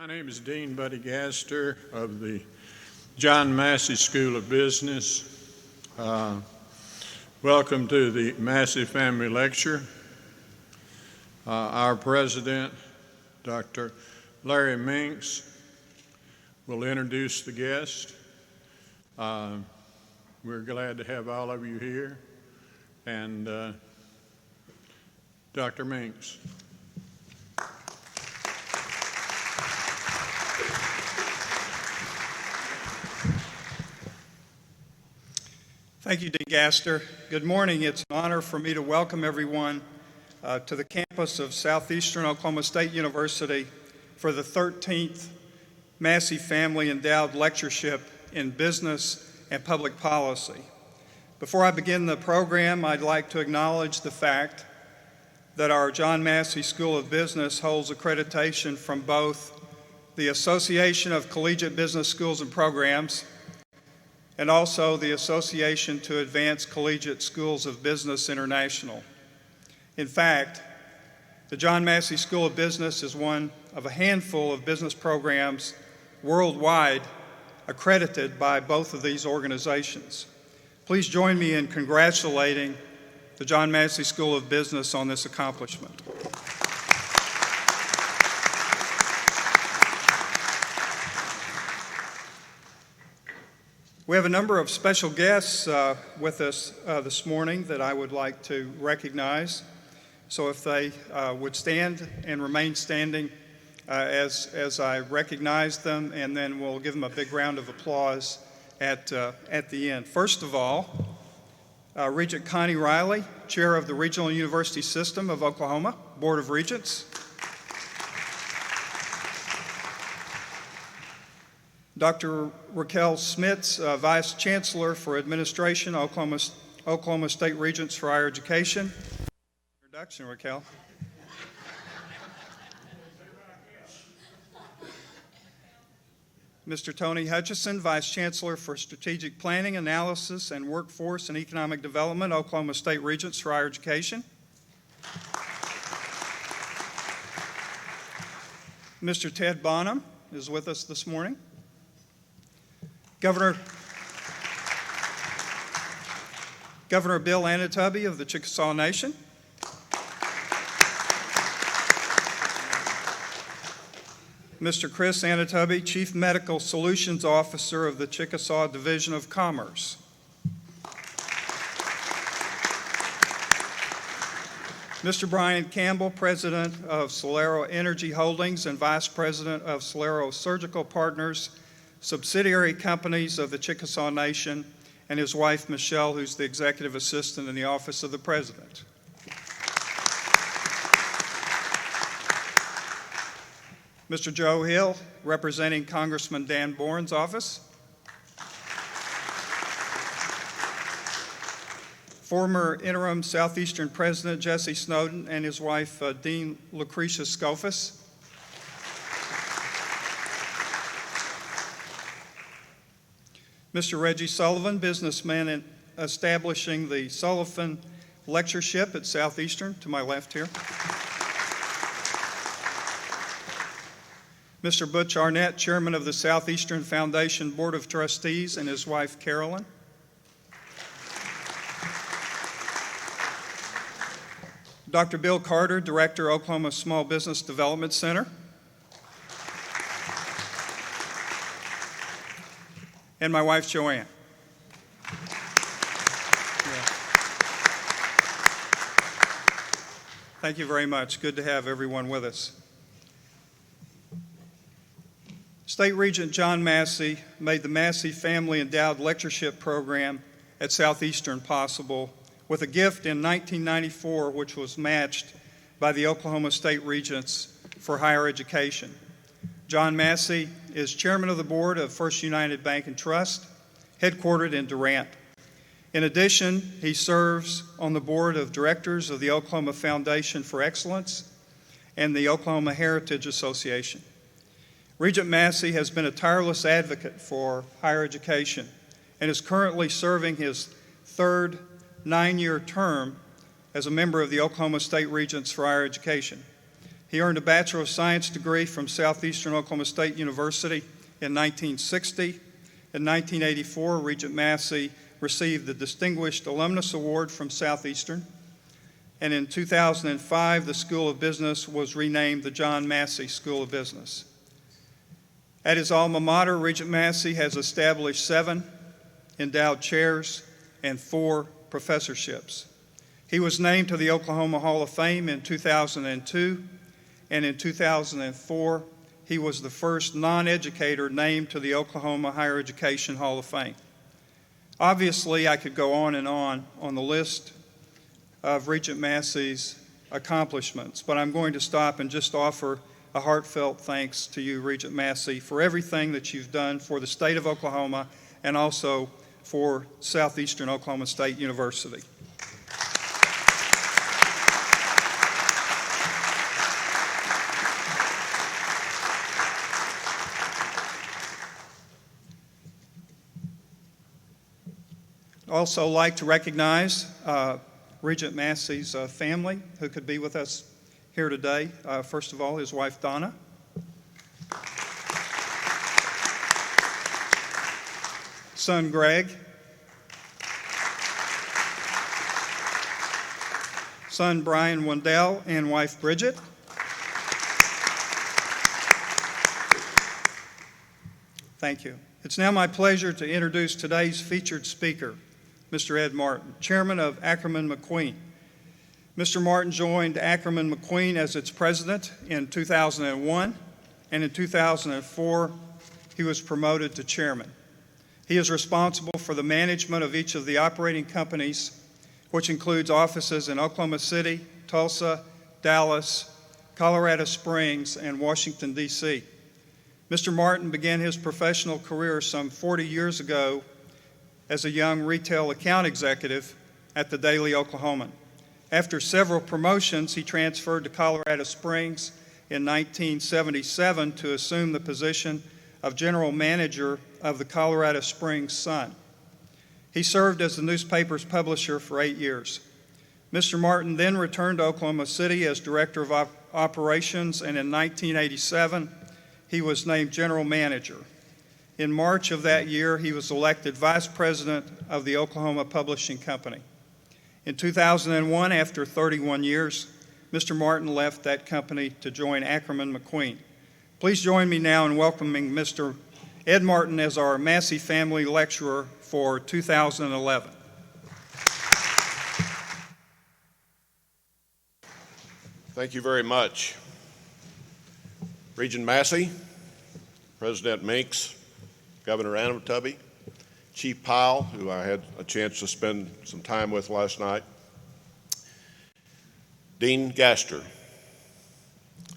My name is Dean Buddy Gaster of the John Massey School of Business. Welcome to the Massey Family Lecture. Our president, Dr. Larry Minks, will introduce the guest. We're glad to have all of you here. And Dr. Minks. Thank you, Dean Gaster. Good morning. It's an honor for me to welcome everyone to the campus of Southeastern Oklahoma State University for the 13th Massey Family Endowed Lectureship in Business and Public Policy. Before I begin the program, I'd like to acknowledge the fact that our John Massey School of Business holds accreditation from both the Association of Collegiate Business Schools and Programs and also the Association to Advance Collegiate Schools of Business International. In fact, the John Massey School of Business is one of a handful of business programs worldwide accredited by both of these organizations. Please join me in congratulating the John Massey School of Business on this accomplishment. We have a number of special guests with us this morning that I would like to recognize. So if they would stand and remain standing as I recognize them, and then we'll give them a big round of applause at the end. First of all, Regent Connie Riley, Chair of the Regional University System of Oklahoma, Board of Regents. Dr. Raquel Smits, Vice Chancellor for Administration, Oklahoma State Regents for Higher Education. Introduction, Raquel. Mr. Tony Hutchison, Vice Chancellor for Strategic Planning, Analysis, and Workforce and Economic Development, Oklahoma State Regents for Higher Education. Mr. Ted Bonham is with us this morning. Governor Bill Anatubby of the Chickasaw Nation. Mr. Chris Anatubby, Chief Medical Solutions Officer of the Chickasaw Division of Commerce. Mr. Brian Campbell, President of Solero Energy Holdings and Vice President of Solero Surgical Partners, subsidiary companies of the Chickasaw Nation, and his wife, Michelle, who's the Executive Assistant in the Office of the President. Mr. Joe Hill, representing Congressman Dan Bourne's office. Former interim Southeastern President Jesse Snowden and his wife, Dean Lucretia Scofus. Mr. Reggie Sullivan, businessman in establishing the Sullivan Lectureship at Southeastern, to my left here. Mr. Butch Arnett, chairman of the Southeastern Foundation Board of Trustees, and his wife, Carolyn. Dr. Bill Carter, director, Oklahoma Small Business Development Center. And my wife, Joanne. Thank you very much. Good to have everyone with us. State Regent John Massey made the Massey Family Endowed Lectureship Program at Southeastern possible with a gift in 1994, which was matched by the Oklahoma State Regents for Higher Education. John Massey is chairman of the board of First United Bank and Trust, headquartered in Durant. In addition, he serves on the board of directors of the Oklahoma Foundation for Excellence and the Oklahoma Heritage Association. Regent Massey has been a tireless advocate for higher education and is currently serving his third 9-year term as a member of the Oklahoma State Regents for Higher Education. He earned a Bachelor of Science degree from Southeastern Oklahoma State University in 1960. In 1984, Regent Massey received the Distinguished Alumnus Award from Southeastern. And in 2005, the School of Business was renamed the John Massey School of Business. At his alma mater, Regent Massey has established 7 endowed chairs and 4 professorships. He was named to the Oklahoma Hall of Fame in 2002, and in 2004, he was the first non-educator named to the Oklahoma Higher Education Hall of Fame. Obviously, I could go on the list of Regent Massey's accomplishments, but I'm going to stop and just offer a heartfelt thanks to you, Regent Massey, for everything that you've done for the state of Oklahoma and also for Southeastern Oklahoma State University. I'd also like to recognize Regent Massey's family who could be with us here today. First of all, his wife Donna. Son Greg. Son Brian Wendell and wife Bridget. Thank you. It's now my pleasure to introduce today's featured speaker, Mr. Ed Martin, Chairman of Ackerman McQueen. Mr. Martin joined Ackerman McQueen as its president in 2001, and in 2004, he was promoted to chairman. He is responsible for the management of each of the operating companies, which includes offices in Oklahoma City, Tulsa, Dallas, Colorado Springs, and Washington, D.C. Mr. Martin began his professional career some 40 years ago as a young retail account executive at the Daily Oklahoman. After several promotions, he transferred to Colorado Springs in 1977 to assume the position of general manager of the Colorado Springs Sun. He served as the newspaper's publisher for 8 years. Mr. Martin then returned to Oklahoma City as director of operations, and in 1987, he was named general manager. In March of that year, he was elected vice president of the Oklahoma Publishing Company. In 2001, after 31 years, Mr. Martin left that company to join Ackerman McQueen. Please join me now in welcoming Mr. Ed Martin as our Massey Family Lecturer for 2011. Thank you very much. Regent Massey, President Minks, Governor Tubby, Chief Powell, who I had a chance to spend some time with last night, Dean Gaster,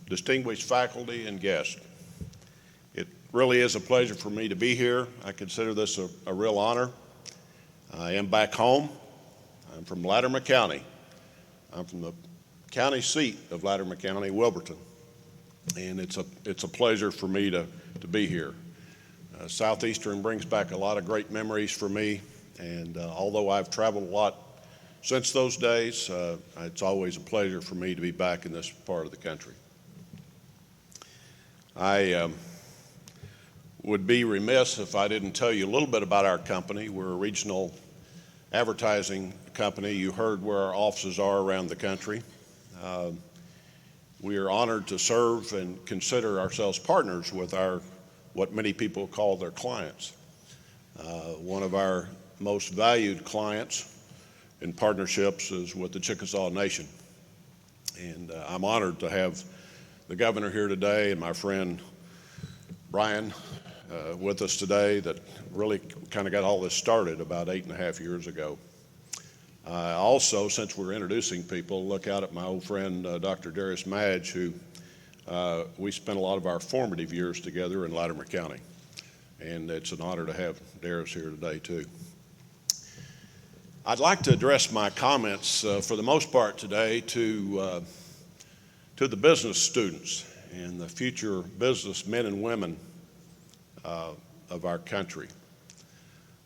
distinguished faculty and guests. It really is a pleasure for me to be here. I consider this a real honor. I am back home. I'm from Latimer County. I'm from the county seat of Latimer County, Wilburton, and it's a pleasure for me to be here. Southeastern brings back a lot of great memories for me, and although I've traveled a lot since those days, it's always a pleasure for me to be back in this part of the country. I would be remiss if I didn't tell you a little bit about our company. We're a regional advertising company. You heard where our offices are around the country. We are honored to serve and consider ourselves partners with what many people call their clients. One of our most valued clients in partnerships is with the Chickasaw Nation. And I'm honored to have the governor here today and my friend Brian with us today that really kind of got all this started about 8.5 years ago. Also, since we're introducing people, look out at my old friend Dr. Darius Madge, who we spent a lot of our formative years together in Latimer County. And it's an honor to have Darius here today too. I'd like to address my comments for the most part today to the business students and the future business men and women of our country.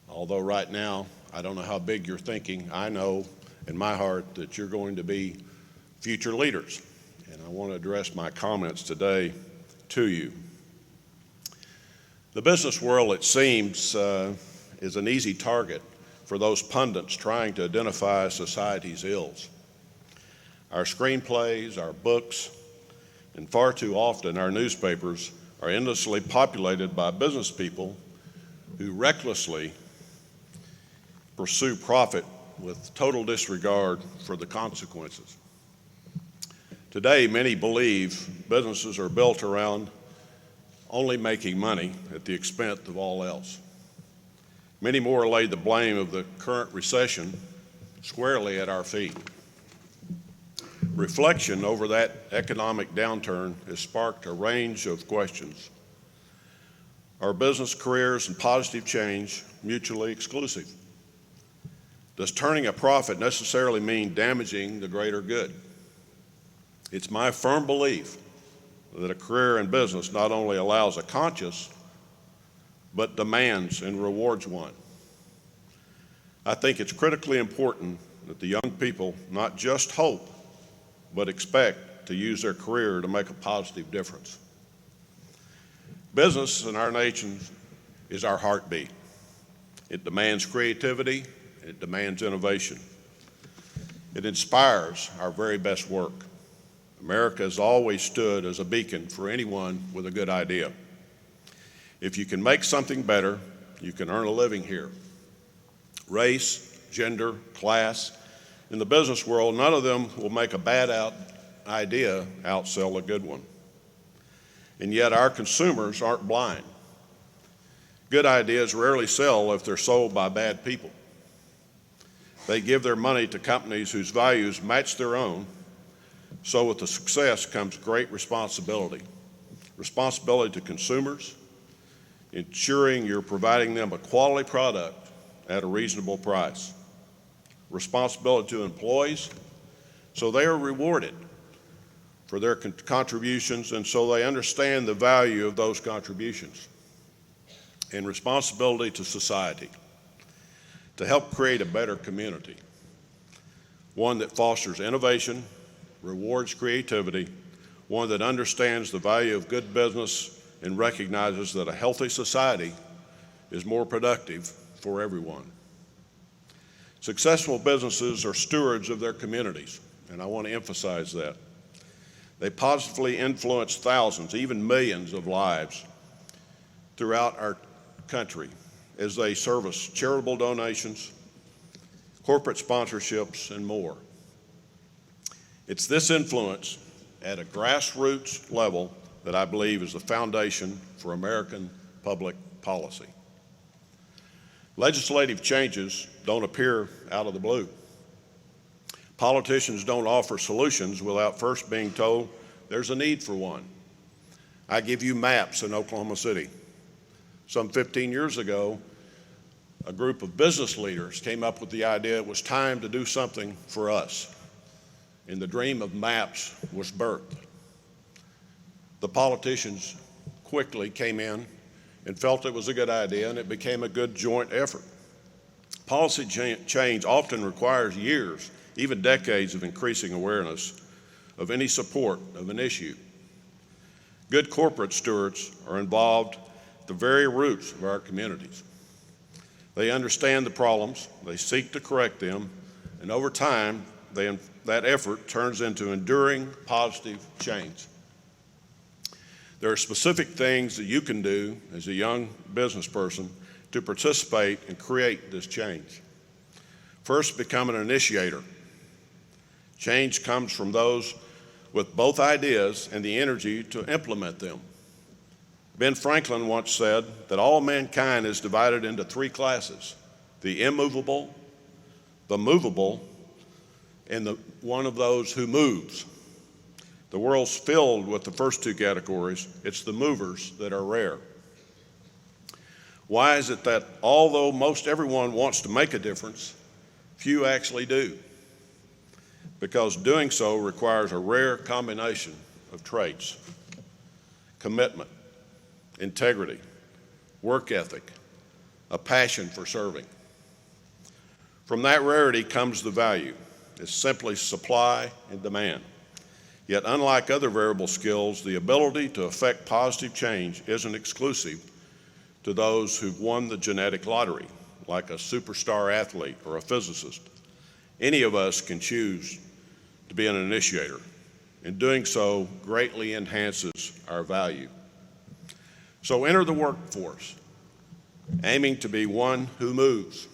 Although right now, I don't know how big you're thinking. I know in my heart that you're going to be future leaders and I want to address my comments today to you. The business world, it seems, is an easy target for those pundits trying to identify society's ills. Our screenplays, our books, and far too often our newspapers are endlessly populated by business people who recklessly pursue profit with total disregard for the consequences. Today, many believe businesses are built around only making money at the expense of all else. Many more lay the blame of the current recession squarely at our feet. Reflection over that economic downturn has sparked a range of questions. Are business careers and positive change mutually exclusive? Does turning a profit necessarily mean damaging the greater good? It's my firm belief that a career in business not only allows a conscious, but demands and rewards one. I think it's critically important that the young people not just hope, but expect to use their career to make a positive difference. Business in our nation is our heartbeat. It demands creativity, it demands innovation. It inspires our very best work. America has always stood as a beacon for anyone with a good idea. If you can make something better, you can earn a living here. Race, gender, class, in the business world, none of them will make a bad idea outsell a good one. And yet our consumers aren't blind. Good ideas rarely sell if they're sold by bad people. They give their money to companies whose values match their own. So with the success comes great responsibility. Responsibility to consumers, ensuring you're providing them a quality product at a reasonable price. Responsibility to employees, so they are rewarded for their contributions and so they understand the value of those contributions. And responsibility to society, to help create a better community, one that fosters innovation, rewards creativity, one that understands the value of good business and recognizes that a healthy society is more productive for everyone. Successful businesses are stewards of their communities, and I want to emphasize that. They positively influence thousands, even millions of lives throughout our country as they service charitable donations, corporate sponsorships, and more. It's this influence at a grassroots level that I believe is the foundation for American public policy. Legislative changes don't appear out of the blue. Politicians don't offer solutions without first being told there's a need for one. I give you maps in Oklahoma City. Some 15 years ago, a group of business leaders came up with the idea it was time to do something for us. And the dream of maps was birthed. The politicians quickly came in and felt it was a good idea, and it became a good joint effort. Policy change often requires years, even decades of increasing awareness of any support of an issue. Good corporate stewards are involved at the very roots of our communities. They understand the problems, they seek to correct them, and over time, that effort turns into enduring positive change. There are specific things that you can do as a young business person to participate and create this change. First, become an initiator. Change comes from those with both ideas and the energy to implement them. Ben Franklin once said that all mankind is divided into three classes: the immovable, the movable, and the one of those who moves. The world's filled with the first two categories. It's the movers that are rare. Why is it that although most everyone wants to make a difference, few actually do? Because doing so requires a rare combination of traits: commitment, integrity, work ethic, a passion for serving. From that rarity comes the value. It's simply supply and demand. Yet, unlike other variable skills, the ability to affect positive change isn't exclusive to those who've won the genetic lottery, like a superstar athlete or a physicist. Any of us can choose to be an initiator, and doing so greatly enhances our value. So enter the workforce, aiming to be one who moves.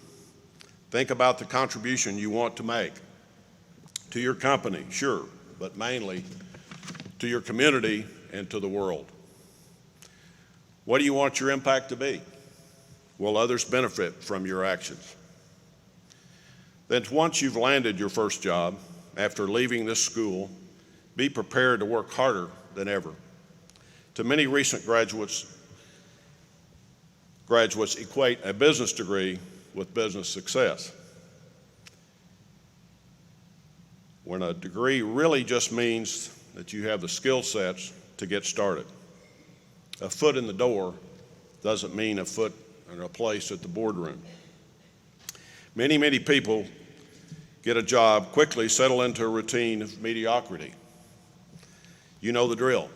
Think about the contribution you want to make to your company, sure, but mainly to your community and to the world. What do you want your impact to be? Will others benefit from your actions? Then once you've landed your first job, after leaving this school, be prepared to work harder than ever. To many recent graduates equate a business degree with business success, when a degree really just means that you have the skill sets to get started. A foot in the door doesn't mean a foot in a place at the boardroom. Many people get a job, quickly settle into a routine of mediocrity. You know the drill.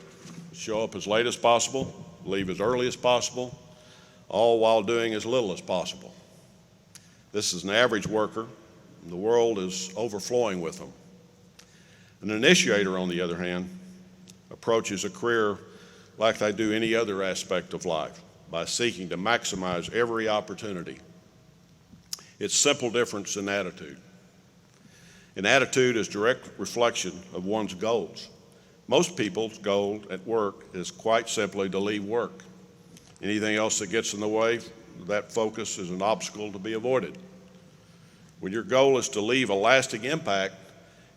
Show up as late as possible, leave as early as possible, all while doing as little as possible. This is an average worker, and the world is overflowing with them. An initiator, on the other hand, approaches a career like they do any other aspect of life, by seeking to maximize every opportunity. It's simple difference in attitude. An attitude is direct reflection of one's goals. Most people's goal at work is quite simply to leave work. Anything else that gets in the way, that focus is an obstacle to be avoided. When your goal is to leave a lasting impact,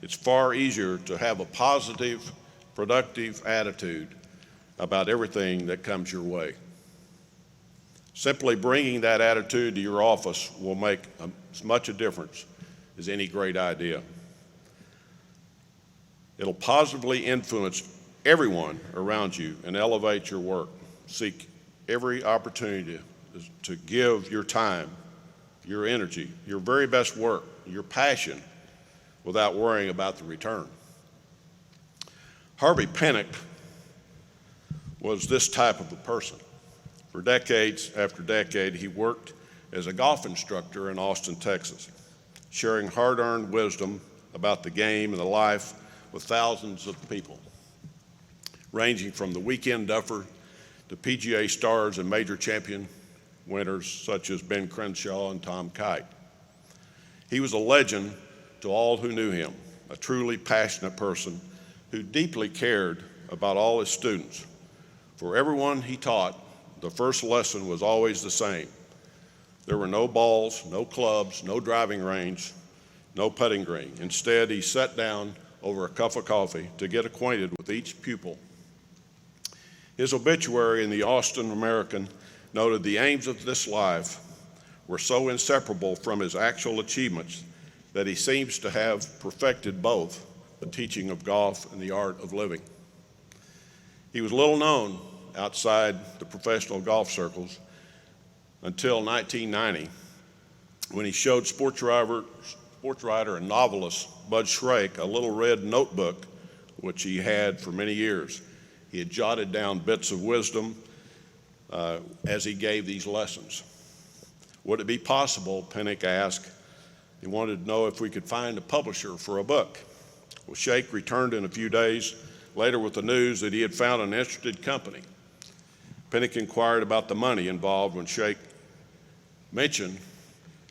it's far easier to have a positive, productive attitude about everything that comes your way. Simply bringing that attitude to your office will make as much a difference as any great idea. It'll positively influence everyone around you and elevate your work. Seek every opportunity to give your time, your energy, your very best work, your passion, without worrying about the return. Harvey Pinnock was this type of a person. For decades after decade, he worked as a golf instructor in Austin, Texas, sharing hard-earned wisdom about the game and the life with thousands of people, ranging from the weekend duffer to PGA stars and major champion winners such as Ben Crenshaw and Tom Kite. He was a legend to all who knew him, a truly passionate person who deeply cared about all his students. For everyone he taught, the first lesson was always the same. There were no balls, no clubs, no driving range, no putting green. Instead, he sat down over a cup of coffee to get acquainted with each pupil. His obituary in the Austin American noted the aims of this life were so inseparable from his actual achievements that he seems to have perfected both the teaching of golf and the art of living. He was little known outside the professional golf circles until 1990, when he showed sports writer and novelist Bud Shrake a little red notebook which he had for many years. He had jotted down bits of wisdom as he gave these lessons. Would it be possible, Pinnock asked, he wanted to know if we could find a publisher for a book. Well, Shrake returned in a few days later with the news that he had found an interested company. Pinnock inquired about the money involved. When Shrake mentioned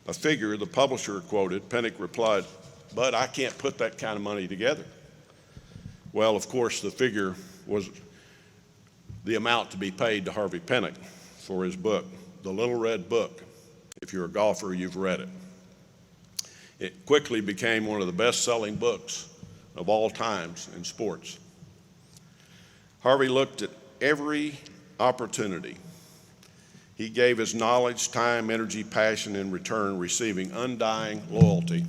a figure the publisher quoted, Pinnock replied, "Bud, I can't put that kind of money together." Well, of course, the figure was the amount to be paid to Harvey Pinnock for his book, The Little Red Book. If you're a golfer, you've read it. It quickly became one of the best-selling books of all times in sports. Harvey looked at every opportunity. He gave his knowledge, time, energy, passion, in return receiving undying loyalty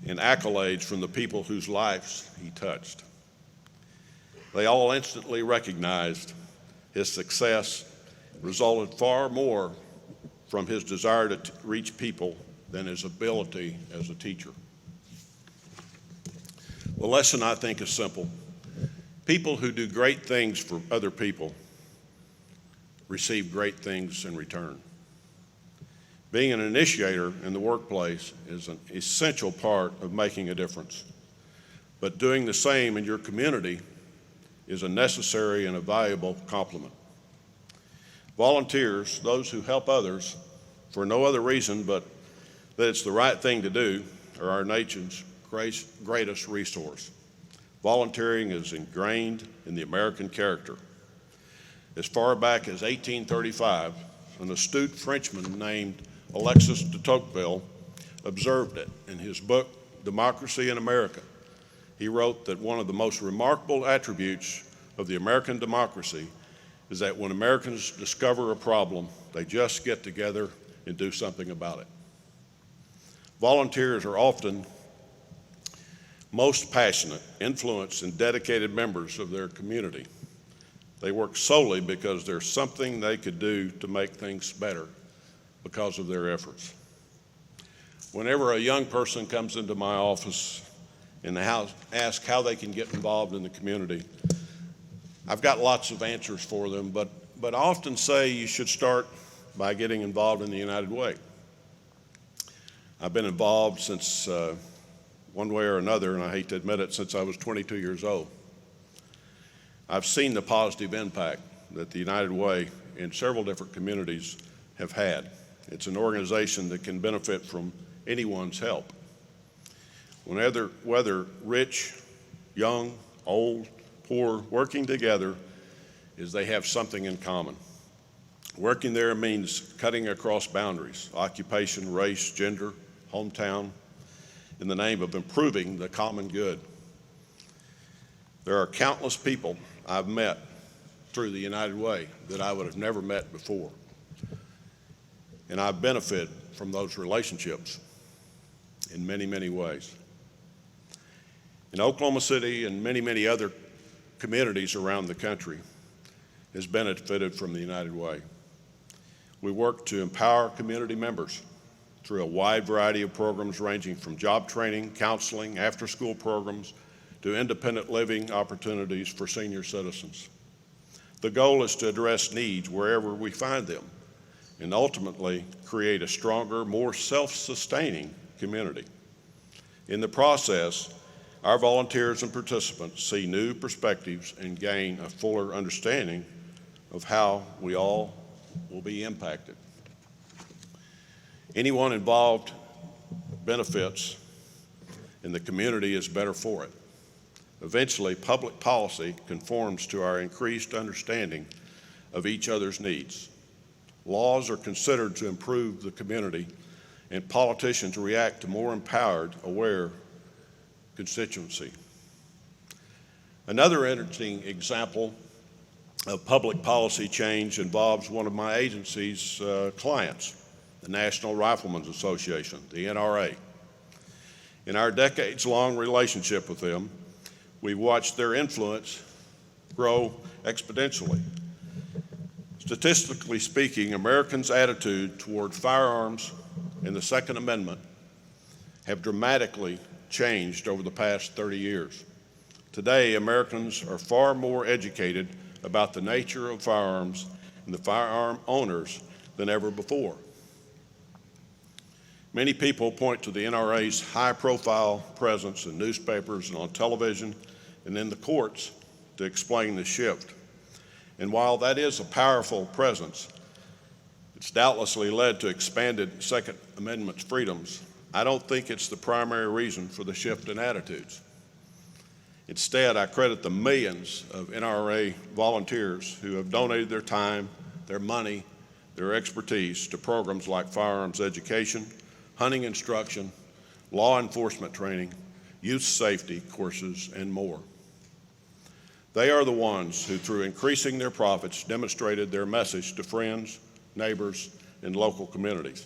and accolades from the people whose lives he touched. They all instantly recognized his success resulted far more from his desire to reach people than his ability as a teacher. The lesson, I think, is simple. People who do great things for other people receive great things in return. Being an initiator in the workplace is an essential part of making a difference. But doing the same in your community is a necessary and a valuable complement. Volunteers, those who help others for no other reason but that it's the right thing to do, are our nation's greatest resource. Volunteering is ingrained in the American character. As far back as 1835, an astute Frenchman named Alexis de Tocqueville observed it in his book, Democracy in America. He wrote that one of the most remarkable attributes of the American democracy is that when Americans discover a problem, they just get together and do something about it. Volunteers are often most passionate, influenced, and dedicated members of their community. They work solely because there's something they could do to make things better because of their efforts. Whenever a young person comes into my office and ask how they can get involved in the community, I've got lots of answers for them, but I often say you should start by getting involved in the United Way. I've been involved since one way or another, and I hate to admit it, since I was 22 years old. I've seen the positive impact that the United Way in several different communities have had. It's an organization that can benefit from anyone's help. Whether rich, young, old, poor, working together is they have something in common. Working there means cutting across boundaries, occupation, race, gender, hometown, in the name of improving the common good. There are countless people I've met through the United Way that I would have never met before. And I benefit from those relationships in many, many ways. In Oklahoma City and many, many other communities around the country has benefited from the United Way. We work to empower community members through a wide variety of programs ranging from job training, counseling, after-school programs, to independent living opportunities for senior citizens. The goal is to address needs wherever we find them and ultimately create a stronger, more self-sustaining community. In the process, our volunteers and participants see new perspectives and gain a fuller understanding of how we all will be impacted. Anyone involved benefits, and the community is better for it. Eventually, public policy conforms to our increased understanding of each other's needs. Laws are considered to improve the community, and politicians react to more empowered, aware constituency. Another interesting example of public policy change involves one of my agency's clients, the National Riflemen's Association, the NRA. In our decades-long relationship with them, we've watched their influence grow exponentially. Statistically speaking, Americans' attitude toward firearms and the Second Amendment have dramatically changed over the past 30 years. Today, Americans are far more educated about the nature of firearms and the firearm owners than ever before. Many people point to the NRA's high-profile presence in newspapers and on television and in the courts to explain the shift. And while that is a powerful presence, it's doubtlessly led to expanded Second Amendment freedoms. I don't think it's the primary reason for the shift in attitudes. Instead, I credit the millions of NRA volunteers who have donated their time, their money, their expertise to programs like firearms education, hunting instruction, law enforcement training, youth safety courses, and more. They are the ones who, through increasing their profits, demonstrated their message to friends, neighbors, and local communities.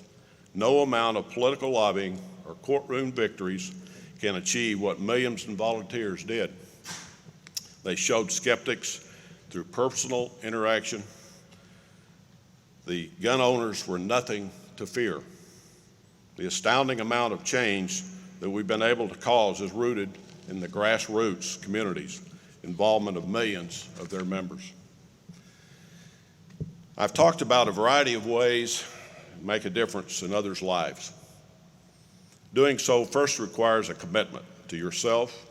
No amount of political lobbying or courtroom victories can achieve what millions of volunteers did. They showed skeptics through personal interaction. The gun owners were nothing to fear. The astounding amount of change that we've been able to cause is rooted in the grassroots communities, involvement of millions of their members. I've talked about a variety of ways to make a difference in others' lives. Doing so first requires a commitment to yourself,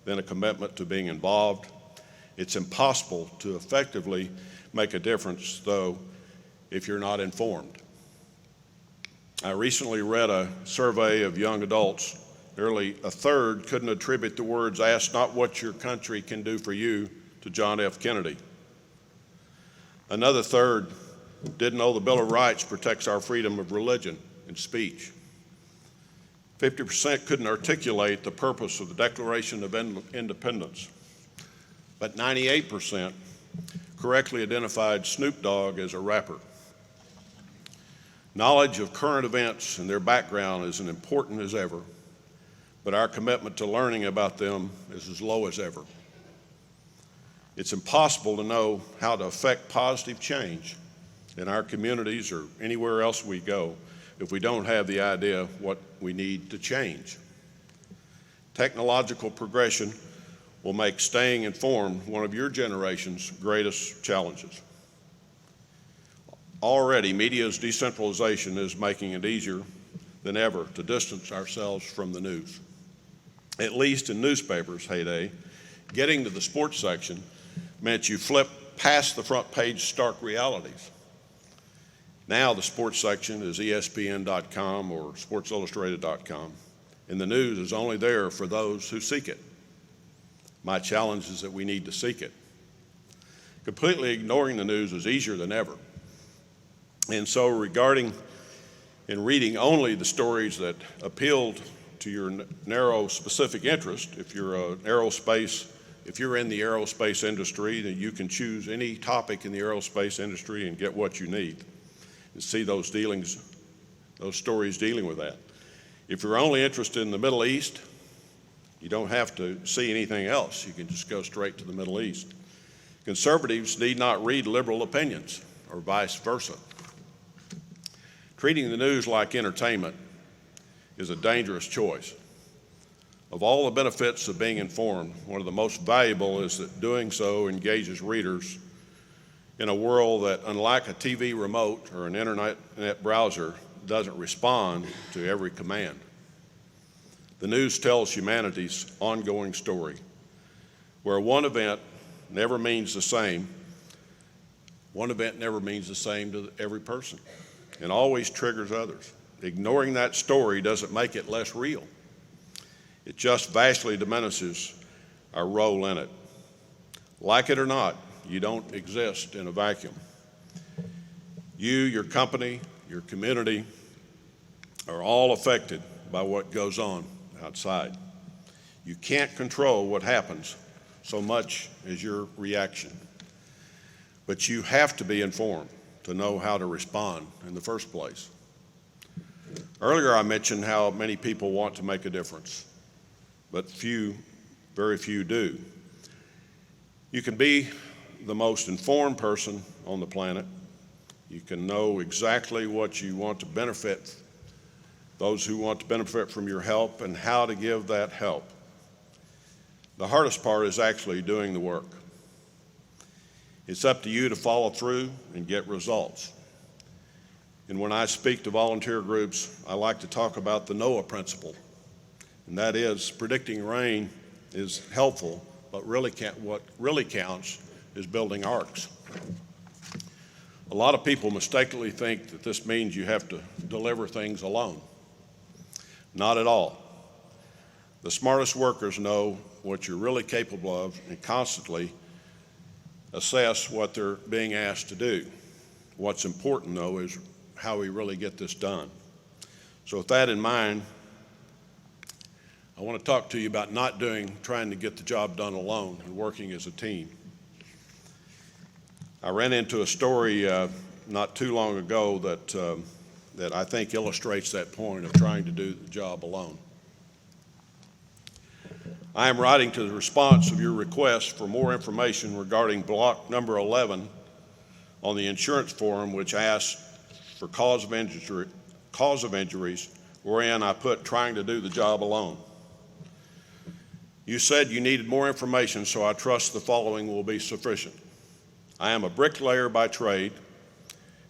then a commitment to being involved. It's impossible to effectively make a difference, though, if you're not informed. I recently read a survey of young adults. Nearly a third couldn't attribute the words, "Ask not what your country can do for you," to John F. Kennedy. Another third didn't know the Bill of Rights protects our freedom of religion and speech. 50% couldn't articulate the purpose of the Declaration of Independence, but 98% correctly identified Snoop Dogg as a rapper. Knowledge of current events and their background is as important as ever, but our commitment to learning about them is as low as ever. It's impossible to know how to affect positive change in our communities or anywhere else we go if we don't have the idea of what we need to change. Technological progression will make staying informed one of your generation's greatest challenges. Already, media's decentralization is making it easier than ever to distance ourselves from the news. At least in newspapers' heyday, getting to the sports section meant you flip past the front page stark realities. Now the sports section is ESPN.com or SportsIllustrated.com, and the news is only there for those who seek it. My challenge is that we need to seek it. Completely ignoring the news is easier than ever. And so regarding and reading only the stories that appealed to your narrow specific interest, if you're in the aerospace industry, then you can choose any topic in the aerospace industry and get what you need and see those stories dealing with that. If you're only interested in the Middle East, you don't have to see anything else. You can just go straight to the Middle East. Conservatives need not read liberal opinions or vice versa. Treating the news like entertainment is a dangerous choice. Of all the benefits of being informed, one of the most valuable is that doing so engages readers in a world that, unlike a TV remote or an internet browser, doesn't respond to every command. The news tells humanity's ongoing story, where one event never means the same to every person and always triggers others. Ignoring that story doesn't make it less real. It just vastly diminishes our role in it. Like it or not, you don't exist in a vacuum. You, your company, your community are all affected by what goes on outside. You can't control what happens so much as your reaction, but you have to be informed to know how to respond in the first place. Earlier I mentioned how many people want to make a difference, but very few do. You can be the most informed person on the planet. You can know exactly what you want to benefit, those who want to benefit from your help, and how to give that help. The hardest part is actually doing the work. It's up to you to follow through and get results. And when I speak to volunteer groups, I like to talk about the Noah principle. And that is, predicting rain is helpful, but what really counts is building arks. A lot of people mistakenly think that this means you have to deliver things alone. Not at all. The smartest workers know what you're really capable of and constantly assess what they're being asked to do. What's important, though, is how we really get this done. So with that in mind, I want to talk to you about trying to get the job done alone and working as a team. I ran into a story not too long ago that I think illustrates that point of trying to do the job alone. I am writing to the response of your request for more information regarding block number 11 on the insurance form, which asks for cause of injuries, wherein I put trying to do the job alone. You said you needed more information, so I trust the following will be sufficient. I am a bricklayer by trade,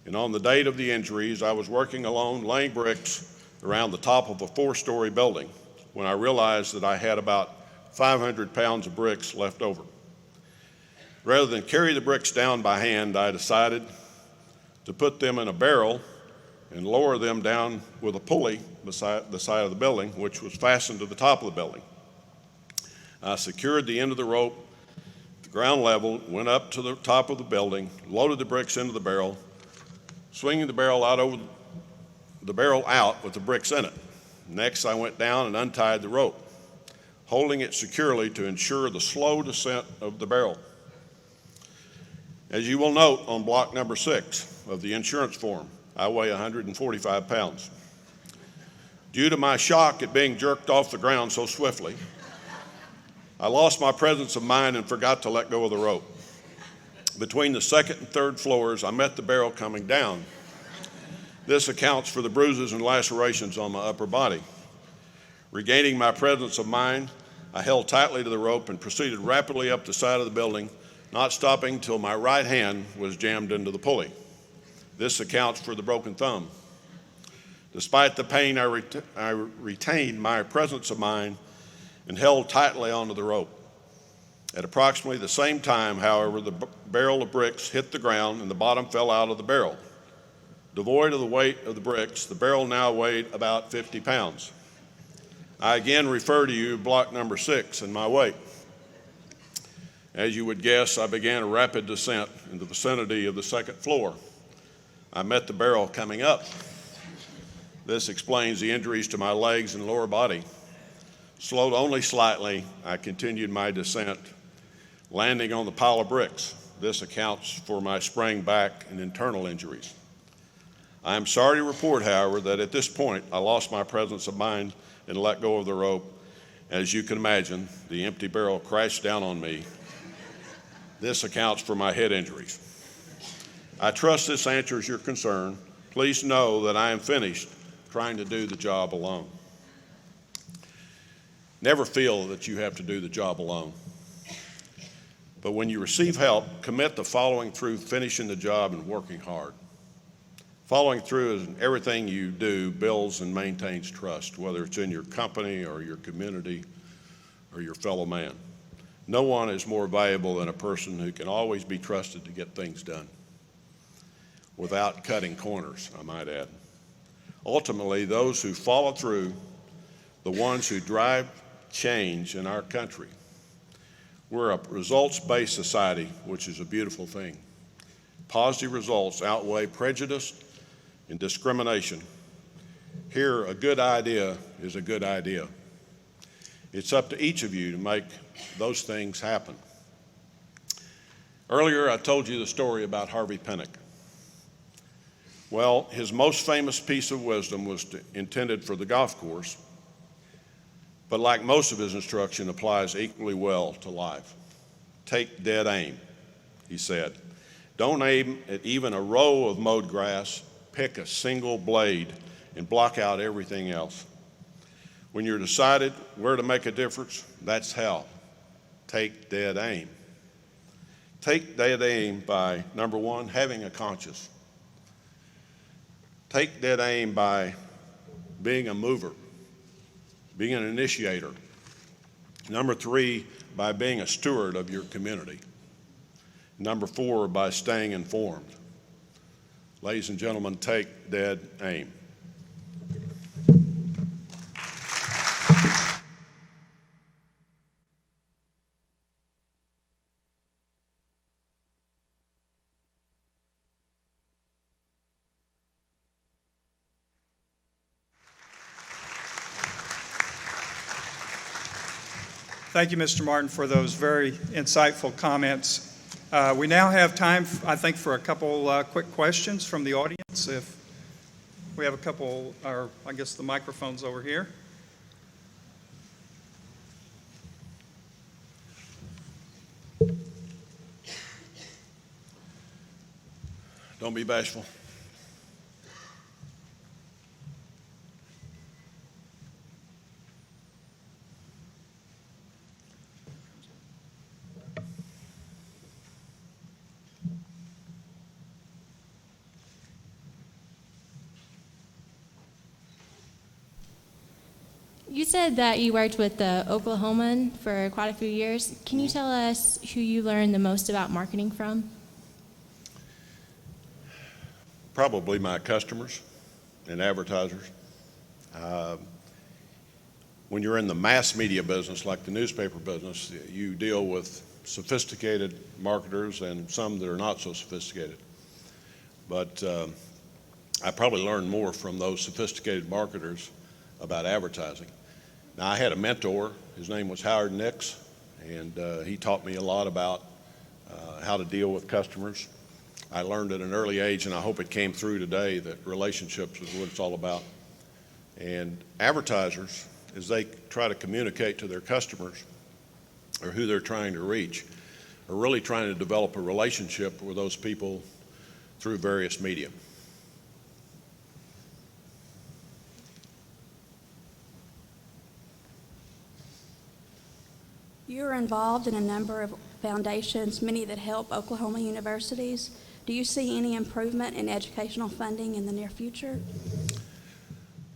and on the date of the injuries, I was working alone laying bricks around the top of a 4-story building when I realized that I had about 500 pounds of bricks left over. Rather than carry the bricks down by hand, I decided to put them in a barrel and lower them down with a pulley beside the side of the building, which was fastened to the top of the building. I secured the end of the rope at the ground level, went up to the top of the building, loaded the bricks into the barrel, swinging the barrel out with the bricks in it. Next, I went down and untied the rope, holding it securely to ensure the slow descent of the barrel. As you will note on block number 6 of the insurance form, I weigh 145 pounds. Due to my shock at being jerked off the ground so swiftly, I lost my presence of mind and forgot to let go of the rope. Between the 2nd and 3rd floors, I met the barrel coming down. This accounts for the bruises and lacerations on my upper body. Regaining my presence of mind, I held tightly to the rope and proceeded rapidly up the side of the building, not stopping till my right hand was jammed into the pulley. This accounts for the broken thumb. Despite the pain, I retained my presence of mind and held tightly onto the rope. At approximately the same time, however, the barrel of bricks hit the ground and the bottom fell out of the barrel. Devoid of the weight of the bricks, the barrel now weighed about 50 pounds. I again refer to you block number 6 and my weight. As you would guess, I began a rapid descent in the vicinity of the 2nd floor. I met the barrel coming up. This explains the injuries to my legs and lower body. Slowed only slightly, I continued my descent, landing on the pile of bricks. This accounts for my sprained back and internal injuries. I am sorry to report, however, that at this point I lost my presence of mind and let go of the rope. As you can imagine, the empty barrel crashed down on me. This accounts for my head injuries. I trust this answers your concern. Please know that I am finished trying to do the job alone. Never feel that you have to do the job alone. But when you receive help, commit to following through, finishing the job, and working hard. Following through in everything you do builds and maintains trust, whether it's in your company or your community or your fellow man. No one is more valuable than a person who can always be trusted to get things done without cutting corners, I might add. Ultimately, those who follow through, the ones who drive change in our country. We're a results-based society, which is a beautiful thing. Positive results outweigh prejudice and discrimination. Here, a good idea is a good idea. It's up to each of you to make those things happen. Earlier, I told you the story about Harvey Penick. Well, his most famous piece of wisdom was intended for the golf course, but like most of his instruction, applies equally well to life. Take dead aim, he said. Don't aim at even a row of mowed grass. Pick a single blade and block out everything else. When you're decided where to make a difference, that's how. Take dead aim. Take dead aim by, number 1, having a conscience. Take dead aim by being a mover, being an initiator. Number 3, by being a steward of your community. Number 4, by staying informed. Ladies and gentlemen, take dead aim. Thank you, Mr. Martin, for those very insightful comments. We now have time, I think, for a couple quick questions from the audience. If we have a couple, or I guess the microphone's over here. Don't be bashful. You said that you worked with the Oklahoman for quite a few years. Can you tell us who you learned the most about marketing from? Probably my customers and advertisers. When you're in the mass media business, like the newspaper business, you deal with sophisticated marketers and some that are not so sophisticated. But I probably learned more from those sophisticated marketers about advertising. Now, I had a mentor. His name was Howard Nix, and he taught me a lot about how to deal with customers. I learned at an early age, and I hope it came through today, that relationships is what it's all about. And advertisers, as they try to communicate to their customers or who they're trying to reach, are really trying to develop a relationship with those people through various media. You're involved in a number of foundations, many that help Oklahoma universities. Do you see any improvement in educational funding in the near future?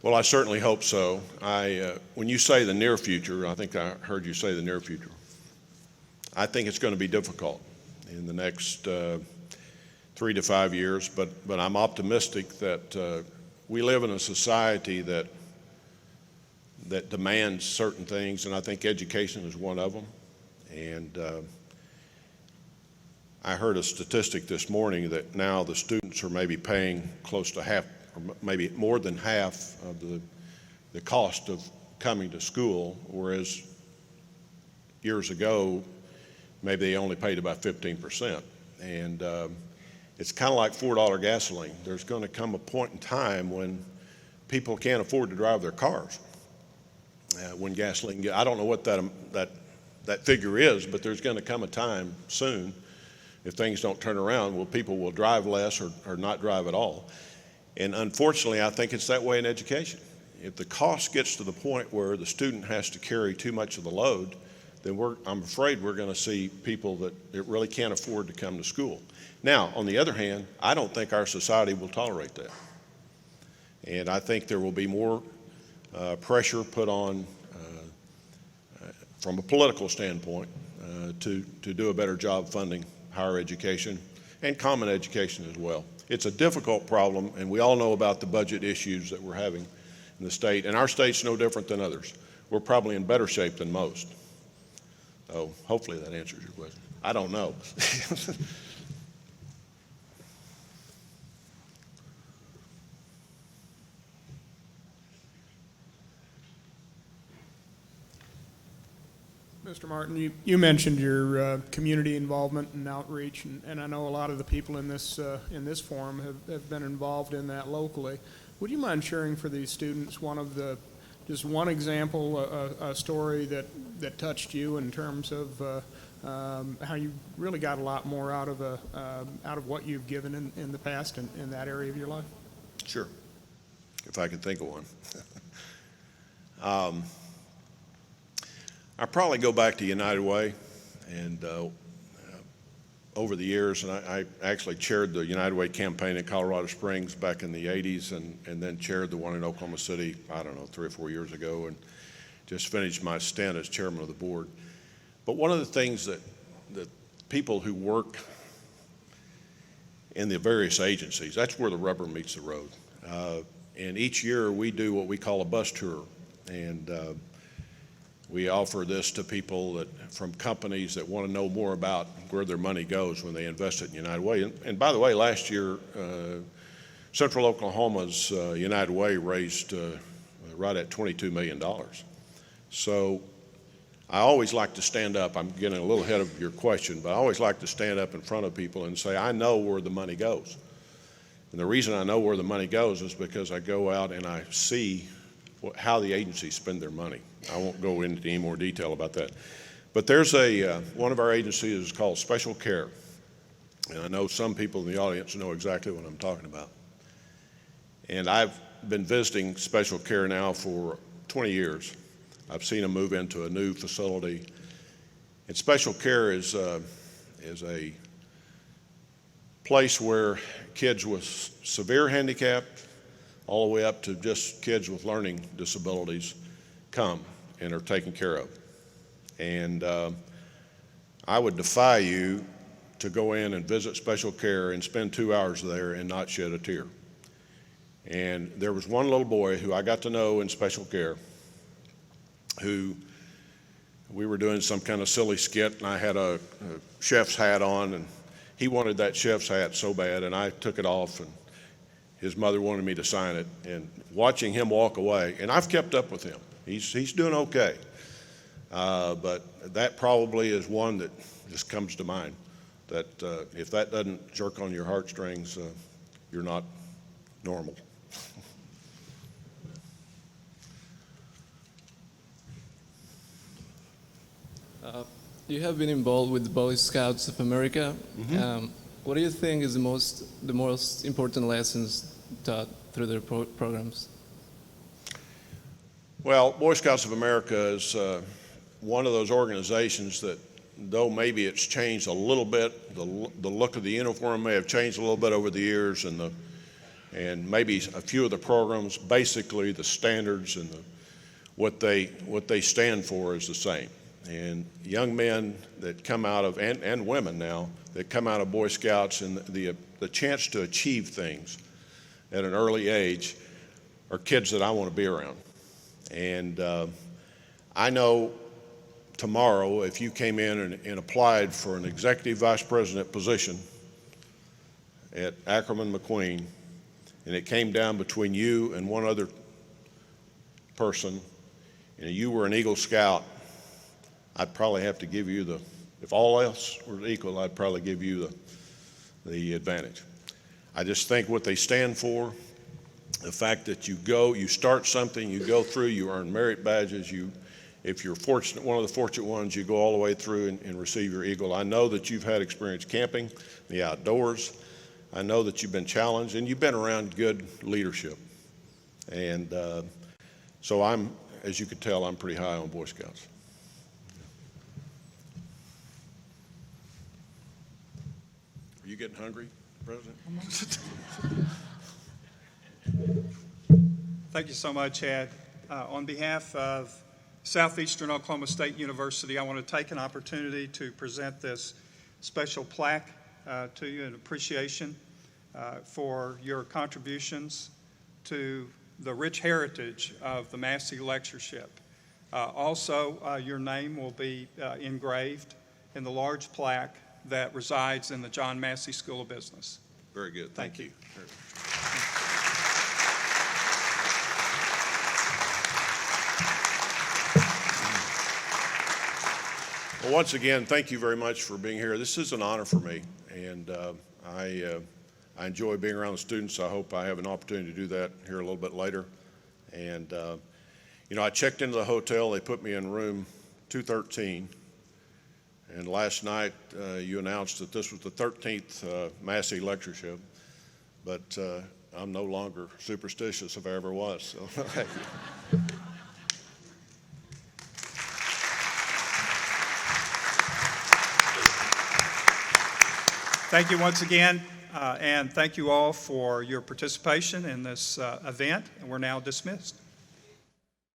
Well, I certainly hope so. When you say the near future, I think I heard you say the near future. I think it's going to be difficult in the next 3 to 5 years, but I'm optimistic that we live in a society that demands certain things, and I think education is one of them. And I heard a statistic this morning that now the students are maybe paying close to half, or maybe more than half of the cost of coming to school, whereas years ago, maybe they only paid about 15%. And it's kind of like $4 gasoline. There's going to come a point in time when people can't afford to drive their cars. When gasoline, I don't know what that figure is, but there's going to come a time soon, if things don't turn around, where people will drive less or not drive at all. And unfortunately, I think it's that way in education. If the cost gets to the point where the student has to carry too much of the load, then I'm afraid we're going to see people that really can't afford to come to school. Now, on the other hand, I don't think our society will tolerate that. And I think there will be more pressure put on from a political standpoint to do a better job funding higher education and common education as well. It's a difficult problem, and we all know about the budget issues that we're having in the state, and our state's no different than others. We're probably in better shape than most. So hopefully that answers your question. I don't know. Mr. Martin, you mentioned your community involvement and outreach, and I know a lot of the people in this forum have been involved in that locally. Would you mind sharing for these students just one example, a story that touched you in terms of how you really got a lot more out of what you've given in the past in that area of your life? Sure, if I can think of one. I probably go back to United Way, and over the years, and I actually chaired the United Way campaign in Colorado Springs back in the 80s, and then chaired the one in Oklahoma City, I don't know, 3 or 4 years ago, and just finished my stint as chairman of the board. But one of the things that people who work in the various agencies, that's where the rubber meets the road. And each year we do what we call a bus tour, and we offer this to people from companies that want to know more about where their money goes when they invest it in United Way. And by the way, last year, Central Oklahoma's United Way raised right at $22 million. So I always like to stand up. I'm getting a little ahead of your question, but I always like to stand up in front of people and say, I know where the money goes. And the reason I know where the money goes is because I go out and I see how the agencies spend their money. I won't go into any more detail about that. But there's one of our agencies is called Special Care. And I know some people in the audience know exactly what I'm talking about. And I've been visiting Special Care now for 20 years. I've seen them move into a new facility. And Special Care is a place where kids with severe handicap, all the way up to just kids with learning disabilities, come and are taken care of. And I would defy you to go in and visit special care and spend 2 hours there and not shed a tear. And there was one little boy who I got to know in special care who we were doing some kind of silly skit, and I had a chef's hat on, and he wanted that chef's hat so bad, and I took it off, and his mother wanted me to sign it. And watching him walk away, and I've kept up with him. He's doing okay. But that probably is one that just comes to mind, that if that doesn't jerk on your heartstrings, you're not normal. You have been involved with the Boy Scouts of America. What do you think is the most important lessons taught through their programs? Well, Boy Scouts of America is one of those organizations that, though maybe it's changed a little bit, the look of the uniform may have changed a little bit over the years, and maybe a few of the programs, basically the standards and what they stand for is the same. And young men that come out of, and women now, that come out of Boy Scouts and the chance to achieve things at an early age are kids that I want to be around. And I know tomorrow if you came in and applied for an executive vice president position at Ackerman, McQueen, and it came down between you and one other person, and you were an Eagle Scout, I'd probably have to give you if all else were equal, I'd probably give you the advantage. I just think what they stand for, the fact that you start something, you go through, you earn merit badges, if you're fortunate, one of the fortunate ones, you go all the way through and receive your Eagle. I know that you've had experience camping, the outdoors. I know that you've been challenged, and you've been around good leadership. And so as you can tell, I'm pretty high on Boy Scouts. Are you getting hungry, President? Thank you so much, Ed. On behalf of Southeastern Oklahoma State University, I want to take an opportunity to present this special plaque to you in appreciation for your contributions to the rich heritage of the Massey Lectureship. Also, your name will be engraved in the large plaque that resides in the John Massey School of Business. Very good. Thank you. Well, once again, thank you very much for being here. This is an honor for me, and I enjoy being around the students. I hope I have an opportunity to do that here a little bit later. And, I checked into the hotel. They put me in room 213. And last night, you announced that this was the 13th Massey Lectureship, but I'm no longer superstitious if I ever was. So thank you. Thank you once again, and thank you all for your participation in this event, and we're now dismissed.